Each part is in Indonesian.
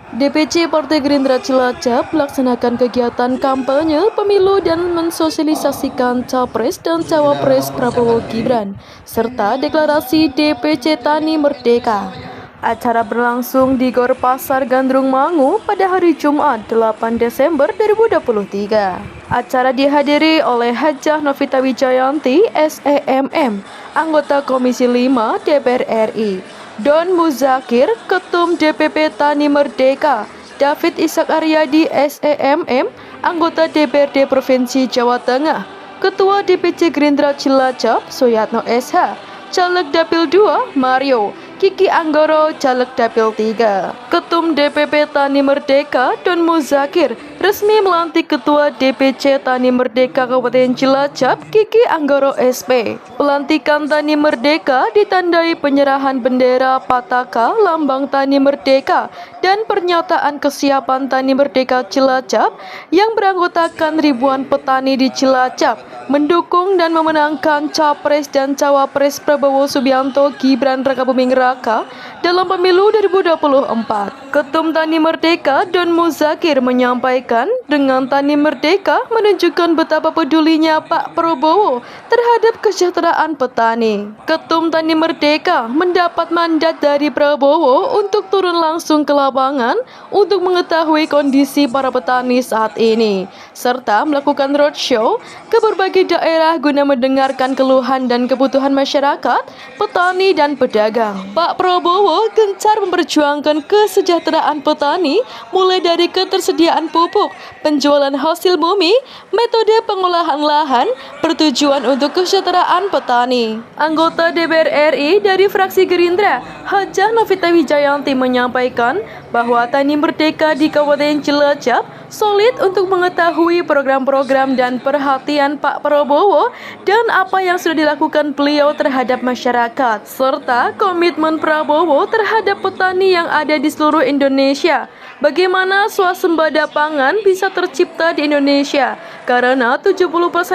DPC Partai Gerindra Cilacap melaksanakan kegiatan kampanye pemilu dan mensosialisasikan Capres dan Cawapres Prabowo Gibran, serta deklarasi DPC Tani Merdeka. Acara berlangsung di Gor Pasar Gandrung Mangu pada hari Jumat 8 Desember 2023. Acara dihadiri oleh Hajah Novita Wijayanti, SEMM, anggota Komisi 5 DPR RI, Don Muzakir, Ketum DPP Tani Merdeka, David Ishak Aryadi, SEMM, anggota DPRD Provinsi Jawa Tengah, Ketua DPC Gerindra Cilacap, Soyatno SH, Caleg Dapil 2, Mario, Kiki Anggoro, Caleg Dapil 3. Ketum DPP Tani Merdeka, Don Muzakir, resmi melantik Ketua DPC Tani Merdeka Kabupaten Cilacap, Kiki Anggoro SP. Pelantikan Tani Merdeka ditandai penyerahan bendera Pataka Lambang Tani Merdeka dan pernyataan kesiapan Tani Merdeka Cilacap yang beranggotakan ribuan petani di Cilacap mendukung dan memenangkan Capres dan Cawapres Prabowo Subianto Gibran Rakabuming Raka dalam pemilu 2024. Ketum Tani Merdeka Don Muzakir menyampaikan dengan Tani Merdeka menunjukkan betapa pedulinya Pak Prabowo terhadap kesejahteraan petani. Ketum Tani Merdeka mendapat mandat dari Prabowo untuk turun langsung ke lapangan untuk mengetahui kondisi para petani saat ini, serta melakukan roadshow ke berbagai daerah guna mendengarkan keluhan dan kebutuhan masyarakat, petani dan pedagang. Pak Prabowo gencar memperjuangkan kesejahteraan petani mulai dari ketersediaan pupuk, penjualan hasil bumi, metode pengolahan lahan, bertujuan untuk kesejahteraan petani. Anggota DPR RI dari fraksi Gerindra, Hajah Novita Wijayanti menyampaikan bahwa Tani Merdeka di Kabupaten Cilacap solid untuk mengetahui program-program dan perhatian Pak Prabowo dan apa yang sudah dilakukan beliau terhadap masyarakat, serta komitmen Prabowo terhadap petani yang ada di seluruh Indonesia. Bagaimana swasembada pangan bisa tercipta di Indonesia? Karena 70%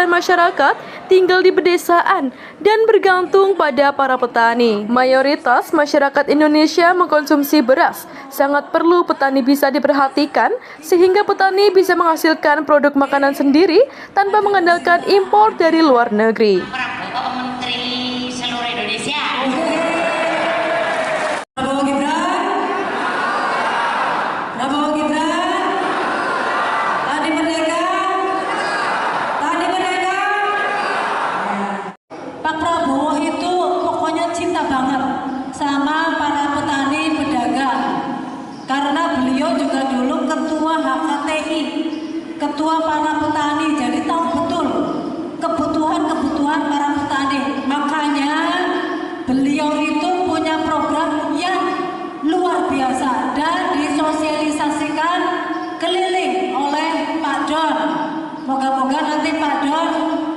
masyarakat tinggal di pedesaan dan bergantung pada para petani. Mayoritas masyarakat Indonesia mengkonsumsi beras. Sangat perlu petani bisa diperhatikan sehingga petani bisa menghasilkan produk makanan sendiri tanpa mengandalkan impor dari luar negeri. Menteri seluruh Indonesia. Pak Prabowo itu pokoknya cinta banget sama para petani pedagang, karena beliau juga dulu ketua HKTI, ketua para petani, jadi tahu betul kebutuhan para petani. Makanya beliau itu punya program yang luar biasa dan disosialisasikan keliling oleh Pak Don. Moga-moga nanti Pak Don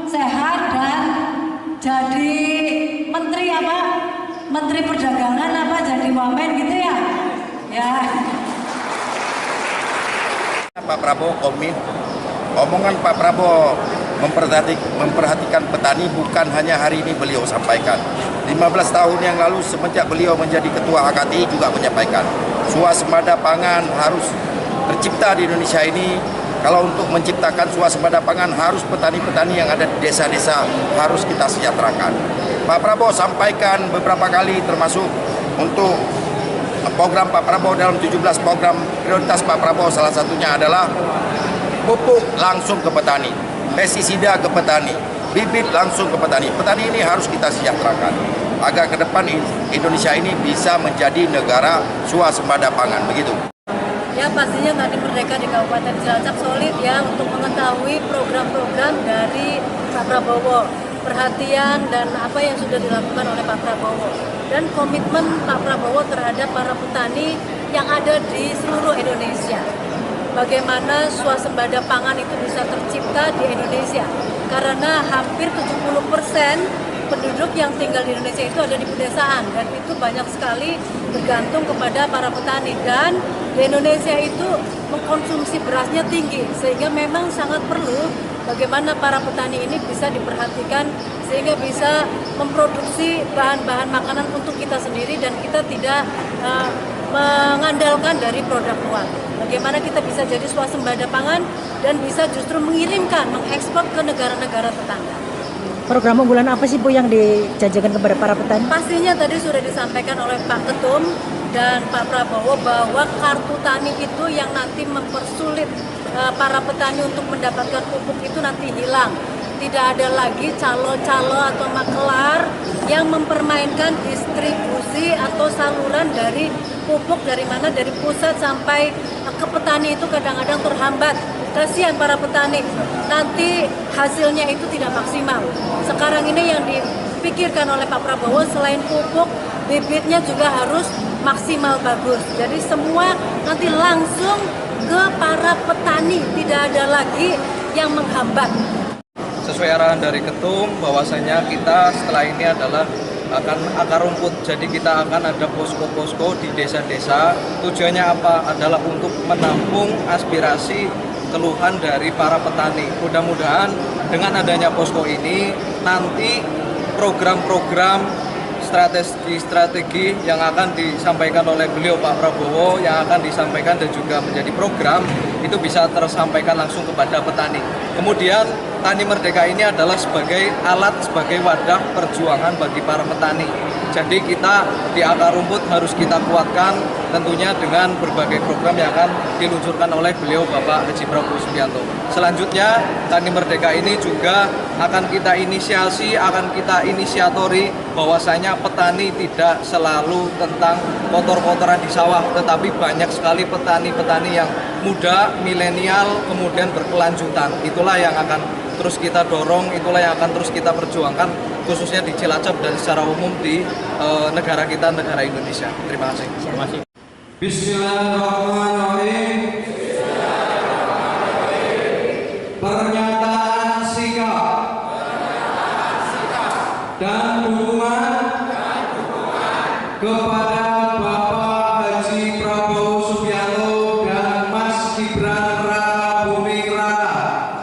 sehat dan jadi menteri apa? Menteri Perdagangan apa jadi wamen gitu ya? Ya. Pak Prabowo komit. Omongan Pak Prabowo memperhatikan petani bukan hanya hari ini beliau sampaikan. 15 tahun yang lalu semenjak beliau menjadi ketua HKTI juga menyampaikan swasembada pangan harus tercipta di Indonesia ini. Kalau untuk menciptakan swasembada pangan harus petani-petani yang ada di desa-desa harus kita sejahterakan. Pak Prabowo sampaikan beberapa kali termasuk untuk program Pak Prabowo dalam 17 program prioritas Pak Prabowo, salah satunya adalah pupuk langsung ke petani, pestisida ke petani, bibit langsung ke petani. Petani ini harus kita sejahterakan agar ke depan Indonesia ini bisa menjadi negara swasembada pangan, begitu. Ya, pastinya Tani Merdeka di Kabupaten Cilacap solid ya untuk mengetahui program-program dari Pak Prabowo, perhatian dan apa yang sudah dilakukan oleh Pak Prabowo, dan komitmen Pak Prabowo terhadap para petani yang ada di seluruh Indonesia. Bagaimana swasembada pangan itu bisa tercipta di Indonesia, karena hampir 70% penduduk yang tinggal di Indonesia itu ada di pedesaan, dan itu banyak sekali bergantung kepada para petani. Dan di Indonesia itu mengkonsumsi berasnya tinggi, sehingga memang sangat perlu bagaimana para petani ini bisa diperhatikan sehingga bisa memproduksi bahan-bahan makanan untuk kita sendiri dan kita tidak mengandalkan dari produk luar. Bagaimana kita bisa jadi swasembada pangan dan bisa justru mengirimkan, mengekspor ke negara-negara tetangga. Program unggulan apa sih Bu yang dijanjikan kepada para petani? Pastinya tadi sudah disampaikan oleh Pak Ketum dan Pak Prabowo bahwa kartu tani itu yang nanti mempersulit para petani untuk mendapatkan pupuk itu nanti hilang. Tidak ada lagi calo-calo atau makelar yang mempermainkan distribusi atau saluran dari pupuk dari mana dari pusat sampai ke petani itu kadang-kadang terhambat. Kasihan para petani, nanti hasilnya itu tidak maksimal. Sekarang ini yang dipikirkan oleh Pak Prabowo selain pupuk, bibitnya juga harus maksimal bagus. Jadi semua nanti langsung ke para petani, tidak ada lagi yang menghambat. Sesuai arahan dari Ketum, bahwasanya kita setelah ini adalah akan akar rumput. Jadi kita akan ada posko-posko di desa-desa. Tujuannya apa? Adalah untuk menampung aspirasi keluhan dari para petani. Mudah-mudahan dengan adanya posko ini nanti program-program strategi yang akan disampaikan oleh beliau Pak Prabowo yang akan disampaikan dan juga menjadi program itu bisa tersampaikan langsung kepada petani. Kemudian Tani Merdeka ini adalah sebagai alat, sebagai wadah perjuangan bagi para petani. Jadi kita di akar rumput harus kita kuatkan tentunya dengan berbagai program yang akan diluncurkan oleh beliau Bapak Haji Prabowo Subianto. Selanjutnya Tani Merdeka ini juga akan kita inisiasi, akan kita inisiatori bahwasanya petani tidak selalu tentang kotor-kotoran di sawah, tetapi banyak sekali petani-petani yang muda, milenial, kemudian berkelanjutan. Itulah yang akan terus kita dorong, itulah yang akan terus kita perjuangkan khususnya di Cilacap dan secara umum di negara kita, negara Indonesia. Terima kasih. Terima kasih. Bismillahirrahmanirrahim. Pernyataan sikap dan dukungan kepada Bapak Haji Prabowo Subianto dan Mas Gibran Raka Buming Raka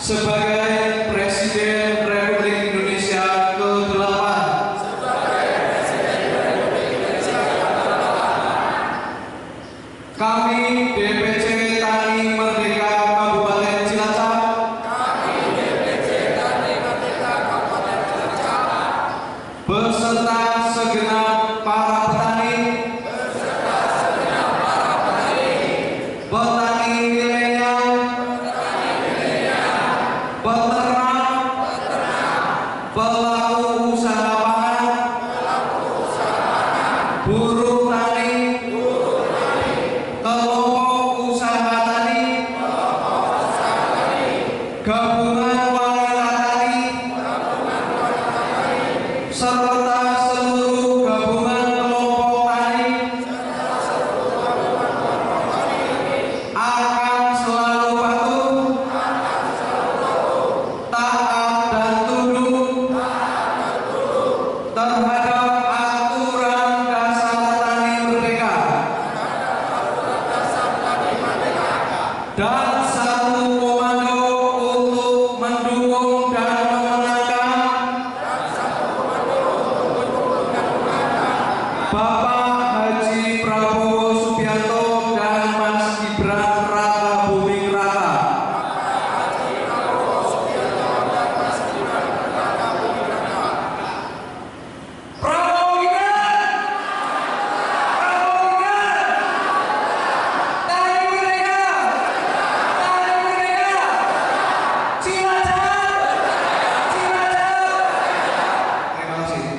sebagai Presiden Republik Indonesia ke-8. Kami DPC Tani Merdeka Kabupaten Cilacap beserta segenap para petani milenial, peternak, pelaku usaha pangan, buruh tani, kelompok usaha tani, gabungan wanita tani, serta seluruh gabungan kelompok tani akan selalu patuh, taat dan tunduk terhadap aturan dasar Tani Merdeka dan satu komando untuk mendukung dan memenangkan Bapak Haji Prabowo Subianto dan Mas Gibran Raka Buming Raka. Prabowo Gibran! Prabowo Gibran! Tani Merdeka! Tani Merdeka! Cilacap! Cilacap! Terima kasih.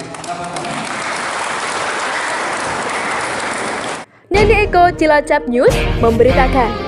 Neni Eko, Cilacap News memberitakan.